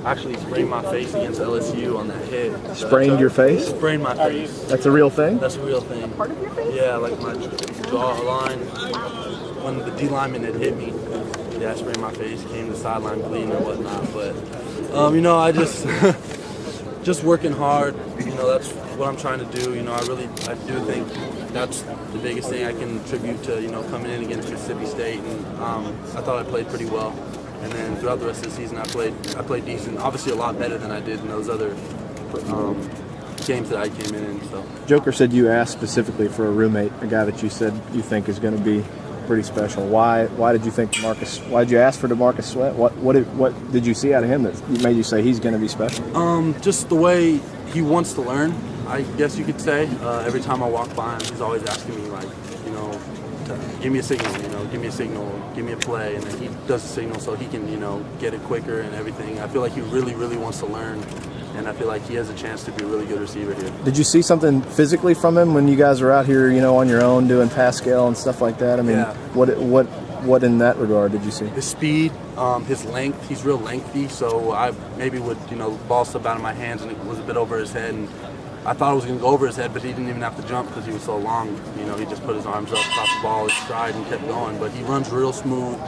actually sprained my face against LSU on that hit. Sprained your face? Sprained my face. That's a real thing? That's a real thing. Part of your face? Yeah, like my jaw line. When the D lineman had hit me, yeah, I sprained my face, came to the sideline bleeding and whatnot. But, you know, I just working hard. You know, that's what I'm trying to do. You know, I do think that's the biggest thing I can attribute to, you know, coming in against Mississippi State. And I thought I played pretty well. And then throughout the rest of the season, I played decent. Obviously, a lot better than I did in those other games that I came in. So Joker said you asked specifically for a roommate, a guy that you said you think is going to be pretty special. Why did you think why did you ask for DeMarcus Sweat? What did you see out of him that made you say he's going to be special? Just the way he wants to learn, I guess you could say. Every time I walk by him, he's always asking me, like, you know, give me a signal, you know, give me a signal, give me a play, and then he does the signal so he can, you know, get it quicker and everything. I feel like he really, really wants to learn, and I feel like he has a chance to be a really good receiver here. Did you see something physically from him when you guys were out here, you know, on your own doing pass scale and stuff like that? I mean, yeah. What in that regard did you see? His speed, his length. He's real lengthy, so I maybe would, you know, ball slip out of my hands and it was a bit over his head, and I thought it was going to go over his head, but he didn't even have to jump because he was so long. You know, he just put his arms up, caught the ball, his stride, and kept going. But he runs real smooth.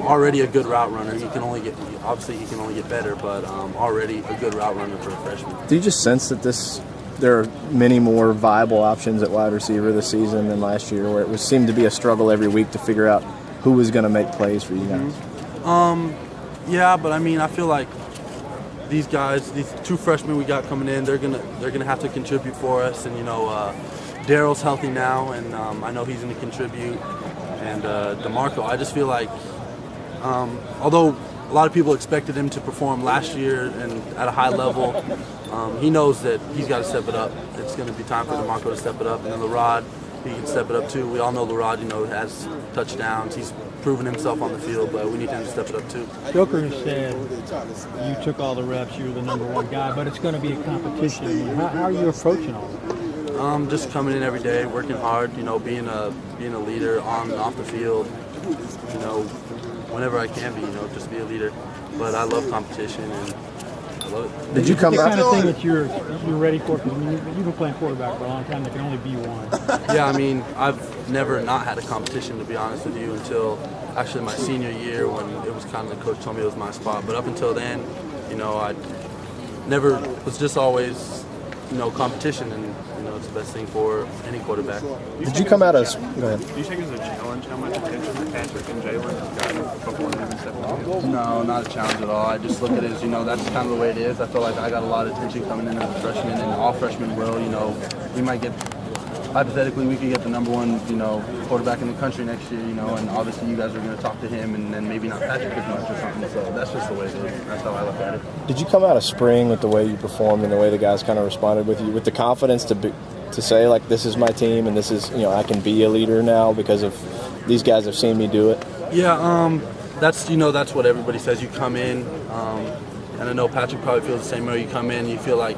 Already a good route runner. He can only get better, but already a good route runner for a freshman. Do you just sense that there are many more viable options at wide receiver this season than last year, where it seemed to be a struggle every week to figure out who was going to make plays for you guys? Yeah, but I mean, I feel like these guys, these two freshmen we got coming in, they're gonna have to contribute for us. And you know, Daryl's healthy now, and I know he's gonna contribute. And DeMarco, I just feel like, although a lot of people expected him to perform last year and at a high level, he knows that he's got to step it up. It's going to be time for DeMarco to step it up, and then LaRod, he can step it up too. We all know LaRod, you know, has touchdowns. He's proven himself on the field, but we need him to step it up too. Joker has said you took all the reps, you were the number one guy, but it's going to be a competition. How are you approaching all that? Just coming in every day, working hard, you know, being a leader on and off the field, you know, whenever I can be, you know, just be a leader. But I love competition and I love it. Did you come the out? kind of thing that you're ready for? Because I mean, you've been playing quarterback for a long time. There can only be one. Yeah, I mean, I've never not had a competition, to be honest with you, until actually my senior year when it was kind of the coach told me it was my spot. But up until then, you know, I never was just always, you know, competition, and you know, it's the best thing for any quarterback. Did you come out as? Go ahead. Do you think it's a challenge how much attention Patrick and Jalen have gotten before they even stepped in? No, not a challenge at all. I just look at it as, you know, that's kind of the way it is. I feel like I got a lot of attention coming in as a freshman, and all freshmen will. You know, we might get, hypothetically, we could get the number one, you know, quarterback in the country next year, you know, and obviously you guys are going to talk to him, and then maybe not Patrick as much or something. So that's just the way it is. That's how I look at it. Did you come out of spring with the way you performed and the way the guys kind of responded with you, with the confidence to say, like, this is my team and this is, you know, I can be a leader now because of these guys have seen me do it? Yeah, that's, you know, that's what everybody says. You come in, and I know Patrick probably feels the same way. You come in, you feel like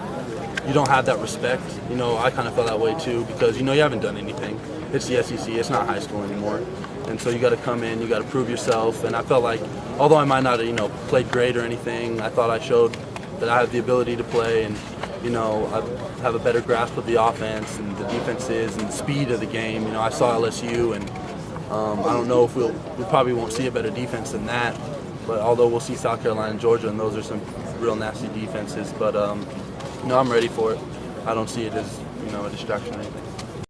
you don't have that respect. You know, I kind of felt that way too because, you know, you haven't done anything. It's the SEC. It's not high school anymore. And so you got to come in, you got to prove yourself. And I felt like, although I might not have, you know, played great or anything, I thought I showed that I have the ability to play, and, you know, I have a better grasp of the offense and the defenses and the speed of the game. You know, I saw LSU, and I don't know if we probably won't see a better defense than that. But although we'll see South Carolina and Georgia, and those are some real nasty defenses. But, you know, I'm ready for it. I don't see it as, you know, a distraction or anything.